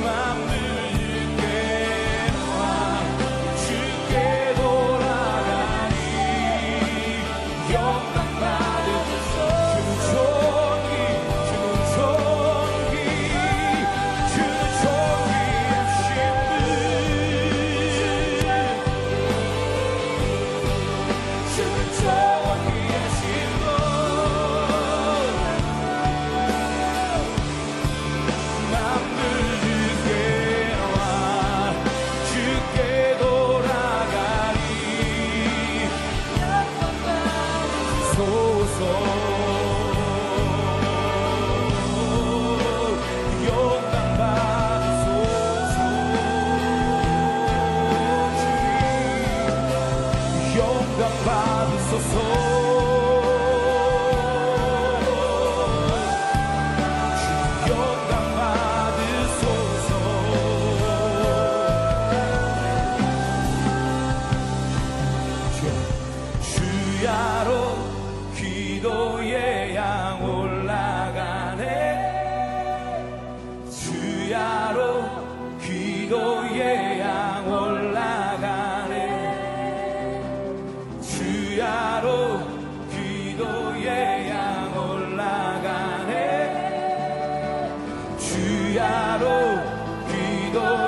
만물 주께 나와 주께 돌아가니 영광 받으소서 주는 존귀 주는 존귀하신 분 주는 존귀하신 만물 주께 나와 주께 돌아가리 영광 받으소서 영광 받으소서 영광 받으소서 주야로 기도의 양 올라가네 주야로 기도의 양 올라가네 주야로 기도의 양 올라가네 주야로 기도의